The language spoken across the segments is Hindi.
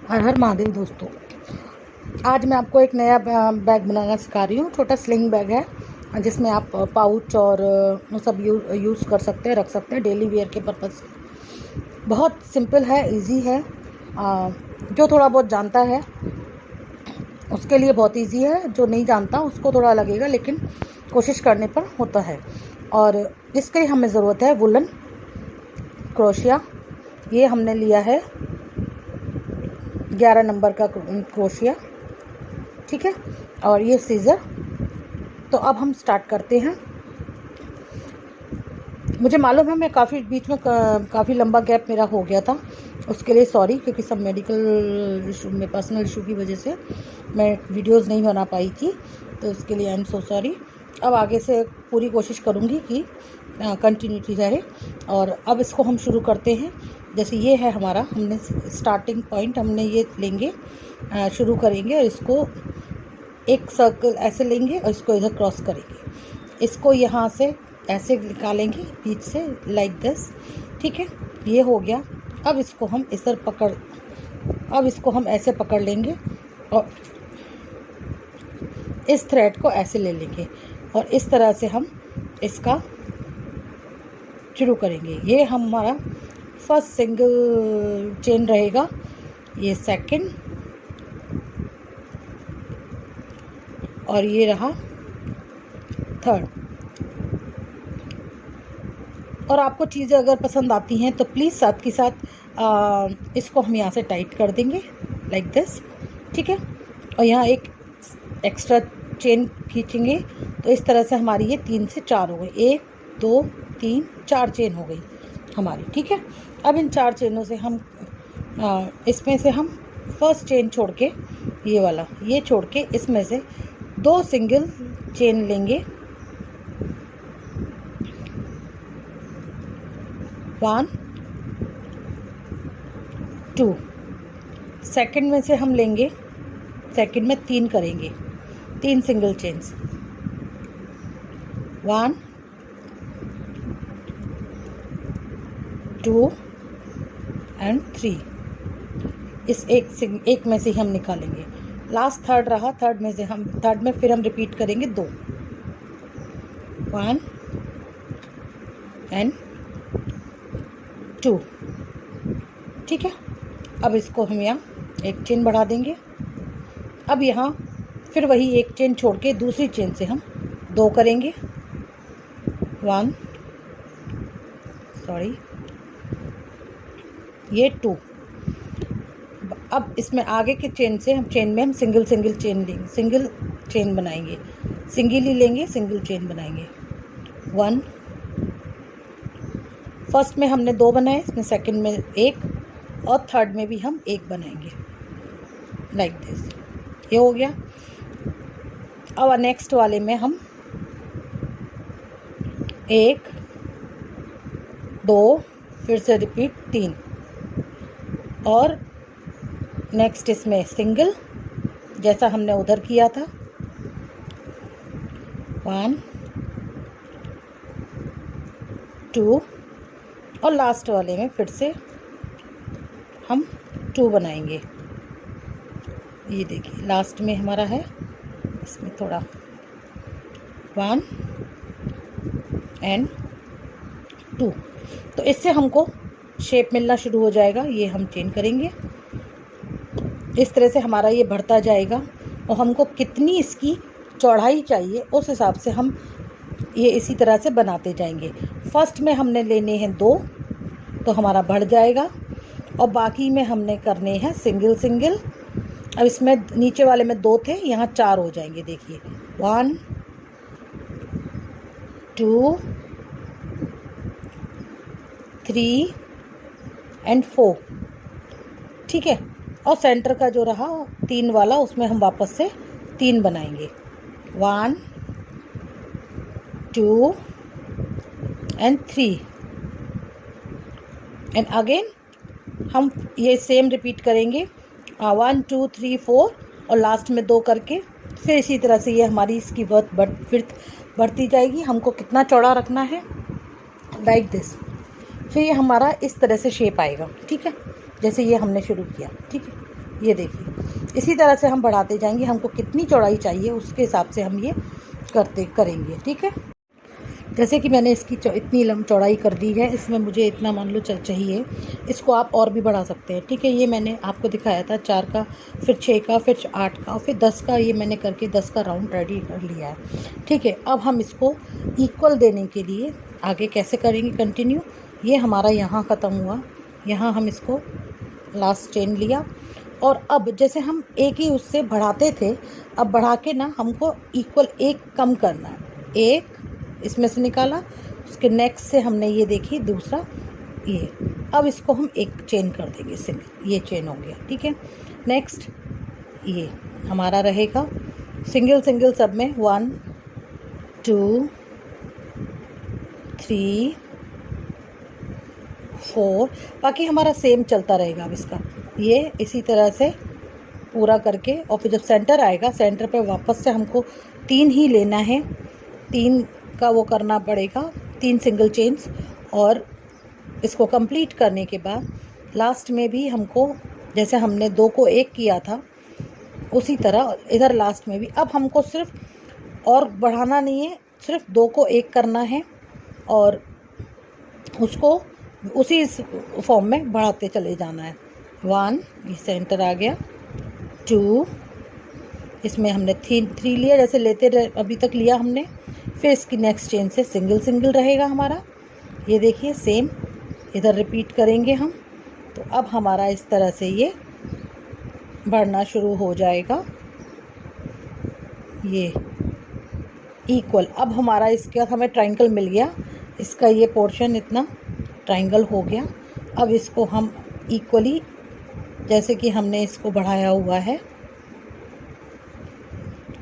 हर हर महादेव दोस्तों। आज मैं आपको एक नया बैग बनाना सिखा रही हूँ। छोटा स्लिंग बैग है जिसमें आप पाउच और वो सब यूज़ कर सकते हैं, रख सकते हैं डेली वेयर के पर्पज़ से। बहुत सिंपल है, इजी है। जो थोड़ा बहुत जानता है उसके लिए बहुत इजी है, जो नहीं जानता उसको थोड़ा लगेगा, लेकिन कोशिश करने पर होता है। और इसके हमें ज़रूरत है वुलन क्रोशिया। ये हमने लिया है 11 नंबर का क्रोशिया, ठीक है। और ये सीज़र। तो अब हम स्टार्ट करते हैं। मुझे मालूम है मैं काफ़ी बीच में काफ़ी लंबा गैप मेरा हो गया था, उसके लिए सॉरी, क्योंकि सब मेडिकल इशू में पर्सनल इशू की वजह से मैं वीडियोस नहीं बना पाई थी, तो उसके लिए आई एम सो सॉरी। अब आगे से पूरी कोशिश करूँगी कि कंटिन्यूटी रहे। और अब इसको हम शुरू करते हैं। जैसे ये है हमारा, हमने स्टार्टिंग पॉइंट हमने ये लेंगे, शुरू करेंगे और इसको एक सर्कल ऐसे लेंगे और इसको इधर क्रॉस करेंगे। इसको यहाँ से ऐसे निकालेंगे बीच से, लाइक दिस, ठीक है। ये हो गया। अब इसको हम अब इसको हम ऐसे पकड़ लेंगे और इस थ्रेड को ऐसे ले लेंगे और इस तरह से हम इसका शुरू करेंगे। ये हमारा फर्स्ट सिंगल चेन रहेगा, ये सेकंड, और ये रहा थर्ड। और आपको चीज़ें अगर पसंद आती हैं तो प्लीज़ साथ के साथ इसको हम यहाँ से टाइट कर देंगे लाइक दिस, ठीक है। और यहाँ एक एक्स्ट्रा चेन खींचेंगे तो इस तरह से हमारी ये 3 से 4 हो गई। 1 2 3 4 चेन हो गई हमारी, ठीक है। अब इन 4 चेनों से हम इसमें से हम फर्स्ट चेन छोड़ के, ये वाला ये छोड़ के, इसमें से 2 सिंगल चेन लेंगे। 1 2। सेकंड में से हम लेंगे, सेकंड में 3 करेंगे, 3 सिंगल चेन्स, 1 2 एंड 3। इस एक में से ही हम निकालेंगे। लास्ट थर्ड रहा, थर्ड में फिर हम रिपीट करेंगे 2, 1 एंड 2, ठीक है। अब इसको हम यहाँ एक चेन बढ़ा देंगे। अब यहाँ फिर वही एक चेन छोड़ के दूसरी चेन से हम 2 करेंगे, 1 सॉरी, ये 2। अब इसमें आगे के चेन में हम सिंगल चेन लेंगे, सिंगल चेन बनाएंगे, सिंगल ही लेंगे, सिंगल चेन बनाएंगे। 1, फर्स्ट में हमने 2 बनाए, इसमें सेकंड में 1 और थर्ड में भी हम 1 बनाएंगे लाइक दिस। ये हो गया। अब नेक्स्ट वाले में हम 1 2 फिर से रिपीट 3, और नेक्स्ट इसमें सिंगल जैसा हमने उधर किया था, 1 2, और लास्ट वाले में फिर से हम 2 बनाएंगे। ये देखिए लास्ट में हमारा है, इसमें थोड़ा 1 एंड 2। तो इससे हमको शेप मिलना शुरू हो जाएगा। ये हम चेन करेंगे, इस तरह से हमारा ये बढ़ता जाएगा। और हमको कितनी इसकी चौड़ाई चाहिए उस हिसाब से हम ये इसी तरह से बनाते जाएंगे। फर्स्ट में हमने लेने हैं 2, तो हमारा बढ़ जाएगा, और बाकी में हमने करने हैं सिंगल। अब इसमें नीचे वाले में 2 थे, यहाँ 4 हो जाएंगे। देखिए 1 2 3 एंड 4, ठीक है। और सेंटर का जो रहा 3 वाला, उसमें हम वापस से 3 बनाएंगे, 1 2 एंड 3 एंड अगेन हम ये सेम रिपीट करेंगे, 1 2 3 4, और लास्ट में 2 करके फिर इसी तरह से ये हमारी इसकी विड्थ बढ़ती जाएगी। हमको कितना चौड़ा रखना है, लाइक दिस। फिर ये हमारा इस तरह से शेप आएगा, ठीक है, जैसे ये हमने शुरू किया, ठीक है। ये देखिए इसी तरह से हम बढ़ाते जाएंगे। हमको कितनी चौड़ाई चाहिए उसके हिसाब से हम ये करेंगे, ठीक है। जैसे कि मैंने इसकी इतनी चौड़ाई कर दी है, इसमें मुझे इतना मान लो चाहिए, इसको आप और भी बढ़ा सकते हैं, ठीक है। ये मैंने आपको दिखाया था 4 का, फिर 6 का, फिर 8 का, फिर 10 का, ये मैंने करके 10 का राउंड रेडी कर लिया है, ठीक है। अब हम इसको इक्वल देने के लिए आगे कैसे करेंगे कंटिन्यू। ये हमारा यहाँ ख़त्म हुआ, यहाँ हम इसको लास्ट चेन लिया, और अब जैसे हम एक ही उससे बढ़ाते थे, अब बढ़ा के ना हमको इक्वल एक कम करना है। एक इसमें से निकाला, उसके नेक्स्ट से हमने ये देखी दूसरा, ये अब इसको हम एक चेन कर देंगे सिंगल, ये चेन हो गया, ठीक है। नेक्स्ट ये हमारा रहेगा सिंगल सिंगल सब में 1 2 3 4, बाकी हमारा सेम चलता रहेगा। अब इसका ये इसी तरह से पूरा करके, और फिर जब सेंटर आएगा, सेंटर पे वापस से हमको 3 ही लेना है, 3 का वो करना पड़ेगा, 3 सिंगल चेन्स। और इसको कंप्लीट करने के बाद लास्ट में भी हमको, जैसे हमने 2 को 1 किया था, उसी तरह इधर लास्ट में भी अब हमको सिर्फ और बढ़ाना नहीं है, सिर्फ 2 को 1 करना है और उसको उसी फॉर्म में बढ़ाते चले जाना है। 1 ये सेंटर आ गया, 2 इसमें हमने 3 लिया, जैसे लेते अभी तक लिया हमने, फिर इसकी नेक्स्ट चेन से सिंगल सिंगल रहेगा हमारा। ये देखिए सेम इधर रिपीट करेंगे हम, तो अब हमारा इस तरह से ये बढ़ना शुरू हो जाएगा, ये इक्वल। अब हमारा इसके बाद हमें ट्रायंगल मिल गया, इसका ये पोर्शन इतना ट्रायंगल हो गया। अब इसको हम इक्वली, जैसे कि हमने इसको बढ़ाया हुआ है,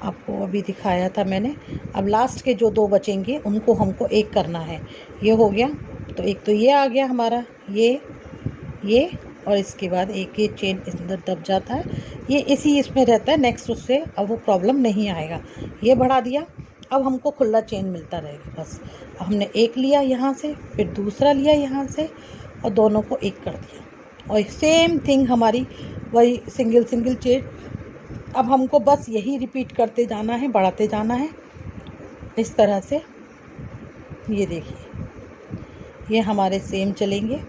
आपको अभी दिखाया था मैंने। अब लास्ट के जो 2 बचेंगे उनको हमको एक करना है। ये हो गया, तो एक तो ये आ गया हमारा, ये और इसके बाद एक ये चेन अंदर दब जाता है, ये इसी इसमें रहता है, नेक्स्ट उससे अब वो प्रॉब्लम नहीं आएगा। ये बढ़ा दिया, अब हमको खुला चेन मिलता रहेगा बस। हमने एक लिया यहाँ से, फिर दूसरा लिया यहाँ से, और दोनों को एक कर दिया, और सेम थिंग हमारी वही सिंगल सिंगल चेन। अब हमको बस यही रिपीट करते जाना है, बढ़ाते जाना है इस तरह से। ये देखिए ये हमारे सेम चलेंगे,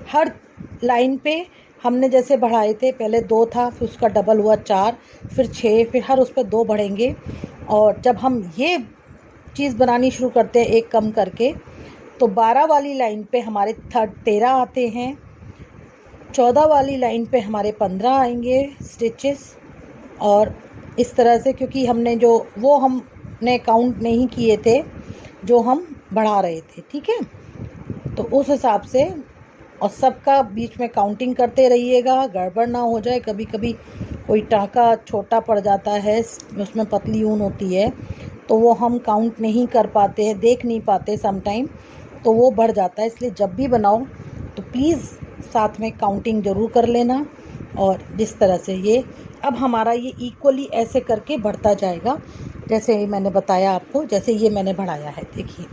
हर लाइन पे हमने जैसे बढ़ाए थे, पहले 2 था, फिर उसका डबल हुआ 4, फिर 6, फिर हर उस पर 2 बढ़ेंगे। और जब हम ये चीज़ बनानी शुरू करते हैं एक कम करके, तो 12 वाली लाइन पे हमारे 13 आते हैं, 14 वाली लाइन पे हमारे 15 आएंगे स्टिचेस, और इस तरह से, क्योंकि हमने जो वो हमने काउंट नहीं किए थे जो हम बढ़ा रहे थे, ठीक है। तो उस हिसाब से, और सबका बीच में काउंटिंग करते रहिएगा, गड़बड़ ना हो जाए। कभी कभी कोई टाँका छोटा पड़ जाता है, उसमें पतली ऊन होती है, तो वो हम काउंट नहीं कर पाते हैं, देख नहीं पाते समटाइम, तो वो बढ़ जाता है। इसलिए जब भी बनाओ तो प्लीज़ साथ में काउंटिंग ज़रूर कर लेना। और जिस तरह से ये अब हमारा ये इक्वली ऐसे करके बढ़ता जाएगा, जैसे मैंने बताया आपको, जैसे ये मैंने बढ़ाया है, देखिए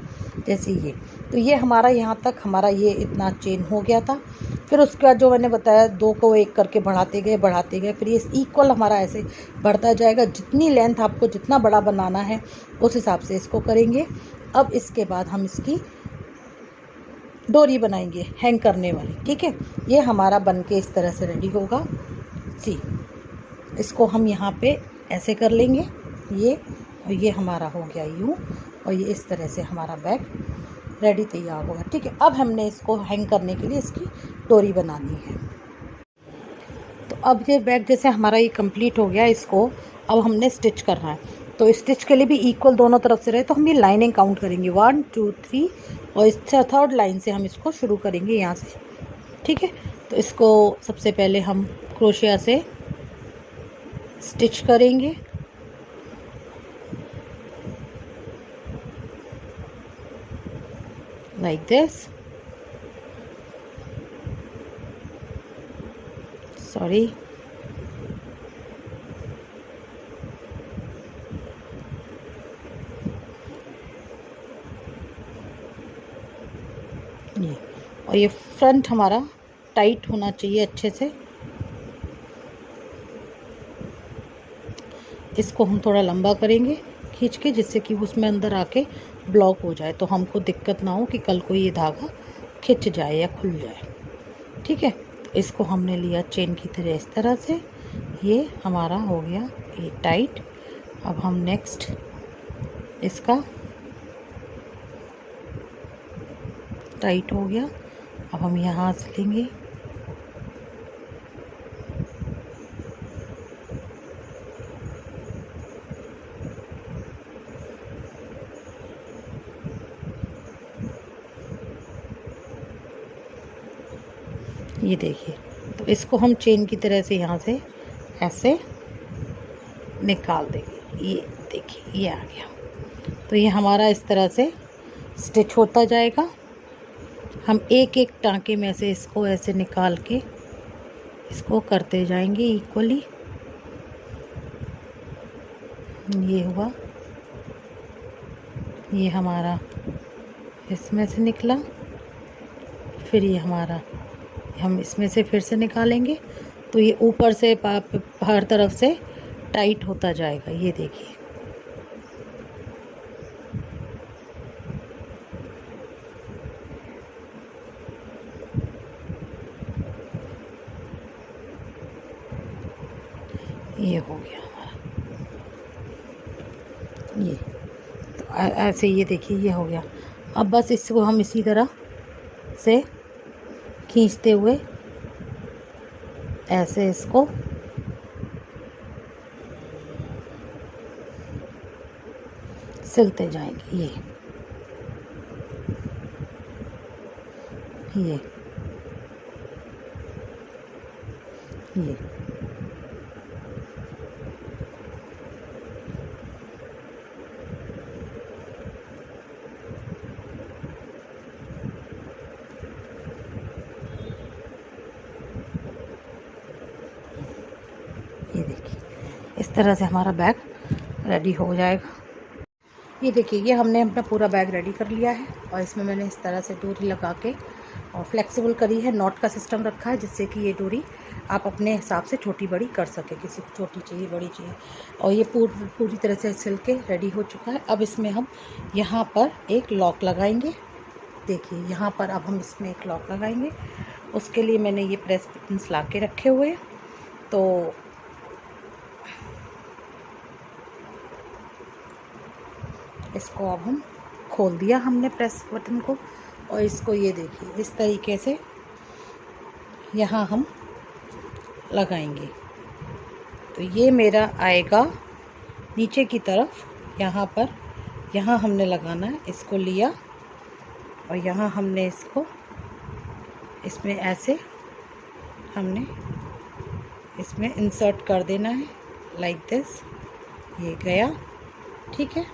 जैसे ये, तो ये हमारा यहाँ तक हमारा ये इतना चेन हो गया था। फिर उसके बाद जो मैंने बताया 2 को 1 करके बढ़ाते गए, फिर ये इक्वल हमारा ऐसे बढ़ता जाएगा। जितनी लेंथ आपको जितना बड़ा बनाना है उस हिसाब से इसको करेंगे। अब इसके बाद हम इसकी डोरी बनाएंगे हैंग करने वाली, ठीक है। ये हमारा बन के इस तरह से रेडी होगा। सी इसको हम यहाँ पे ऐसे कर लेंगे, ये, और ये हमारा हो गया यूँ, और ये इस तरह से हमारा बैग रेडी तैयार होगा, ठीक है। अब हमने इसको हैंग करने के लिए इसकी डोरी बनानी है। तो अब ये बैग जैसे हमारा ये कंप्लीट हो गया, इसको अब हमने स्टिच करना है। तो स्टिच के लिए भी इक्वल दोनों तरफ से रहे, तो हम ये लाइनिंग काउंट करेंगे 1 2 3, और इस 3rd लाइन से हम इसको शुरू करेंगे यहाँ से, ठीक है। तो इसको सबसे पहले हम क्रोशिया से स्टिच करेंगे, like this, sorry, ये, और ये फ्रंट हमारा टाइट होना चाहिए अच्छे से। इसको हम थोड़ा लंबा करेंगे खींच के, जिससे कि उसमें अंदर आके ब्लॉक हो जाए, तो हमको दिक्कत ना हो कि कल को ये धागा खिंच जाए या खुल जाए। ठीक है, तो इसको हमने लिया चेन की तरह इस तरह से, ये हमारा हो गया ये टाइट। अब हम नेक्स्ट इसका टाइट हो गया। अब हम यहाँ से लेंगे, ये देखिए। तो इसको हम चेन की तरह से यहाँ से ऐसे निकाल देंगे। ये देखिए ये आ गया। तो ये हमारा इस तरह से स्टिच होता जाएगा। हम एक एक टांके में से इसको ऐसे निकाल के इसको करते जाएंगे इक्वली। ये हुआ, ये हमारा इसमें से निकला, फिर ये हमारा हम इसमें से फिर से निकालेंगे। तो ये ऊपर से हर तरफ से टाइट होता जाएगा। ये देखिए, ये हो गया हमारा। ये तो ऐसे ये देखिए ये हो गया। अब बस इसको हम इसी तरह से खींचते हुए ऐसे इसको सिलते जाएंगे। ये ये ये ये देखिए, इस तरह से हमारा बैग रेडी हो जाएगा। ये देखिए, ये हमने अपना पूरा बैग रेडी कर लिया है और इसमें मैंने इस तरह से डोरी लगा के और फ्लेक्सिबल करी है। नॉट का सिस्टम रखा है, जिससे कि ये डोरी आप अपने हिसाब से छोटी बड़ी कर सके, किसी को छोटी चाहिए बड़ी चाहिए। और ये पूरी तरह से सिल के रेडी हो चुका है। अब इसमें हम यहाँ पर एक लॉक लगाएंगे। देखिए यहाँ पर अब हम इसमें एक लॉक लगाएंगे। उसके लिए मैंने ये प्रेस बटन्स ला के रखे हुए हैं। तो इसको अब हम खोल दिया हमने प्रेस बटन को, और इसको ये देखिए इस तरीके से यहाँ हम लगाएंगे। तो ये मेरा आएगा नीचे की तरफ, यहाँ पर, यहाँ हमने लगाना है। इसको लिया और यहाँ हमने इसको इसमें ऐसे हमने इसमें इंसर्ट कर देना है, लाइक दिस। ये गया, ठीक है।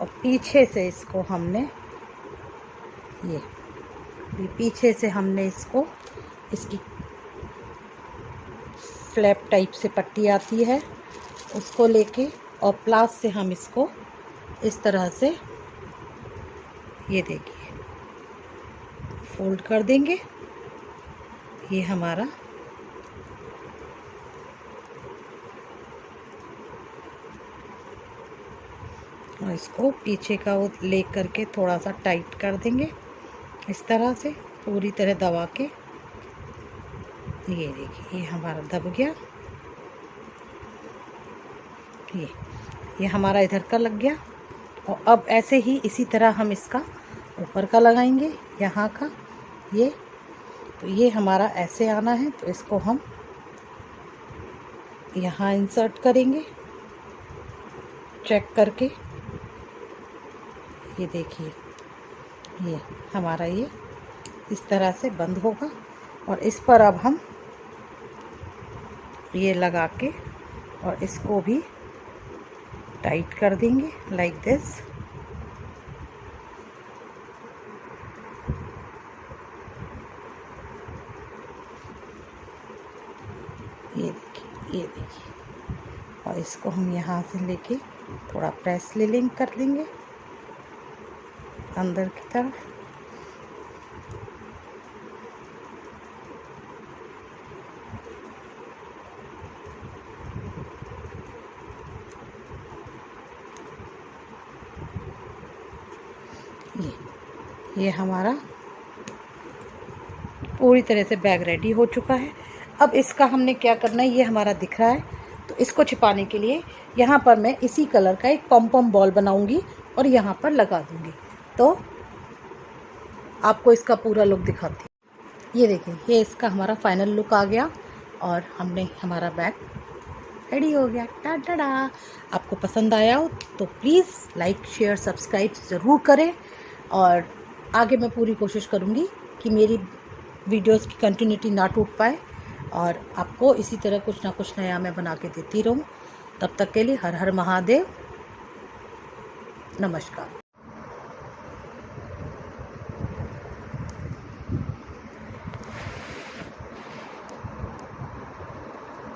और पीछे से इसको हमने ये पीछे से हमने इसको, इसकी फ्लैप टाइप से पट्टी आती है, उसको लेके और प्लास से हम इसको इस तरह से ये देखिए फोल्ड कर देंगे। ये हमारा और इसको पीछे का वो ले करके थोड़ा सा टाइट कर देंगे इस तरह से, पूरी तरह दबा के। ये देखिए ये हमारा दब गया। ये हमारा इधर का लग गया। और अब ऐसे ही इसी तरह हम इसका ऊपर का लगाएंगे, यहाँ का ये। तो ये हमारा ऐसे आना है, तो इसको हम यहाँ इंसर्ट करेंगे चेक करके। ये देखिए ये हमारा ये इस तरह से बंद होगा। और इस पर अब हम ये लगा के और इसको भी टाइट कर देंगे, लाइक दिस। ये देखिए और इसको हम यहाँ से लेके थोड़ा प्रेस लिंक कर लेंगे अंदर की तरफ। ये हमारा पूरी तरह से बैग रेडी हो चुका है। अब इसका हमने क्या करना है, ये हमारा दिख रहा है, तो इसको छिपाने के लिए यहाँ पर मैं इसी कलर का एक पॉम पॉम बॉल बनाऊंगी और यहाँ पर लगा दूंगी, तो आपको इसका पूरा लुक दिखाती हूँ। ये देखिए, ये इसका हमारा फाइनल लुक आ गया और हमने हमारा बैग रेडी हो गया। टाटा। आपको पसंद आया हो तो प्लीज़ लाइक शेयर सब्सक्राइब ज़रूर करें, और आगे मैं पूरी कोशिश करूँगी कि मेरी वीडियोस की कंटिन्यूटी ना टूट पाए और आपको इसी तरह कुछ ना कुछ नया मैं बना के देती रहूँ। तब तक के लिए हर हर महादेव, नमस्कार।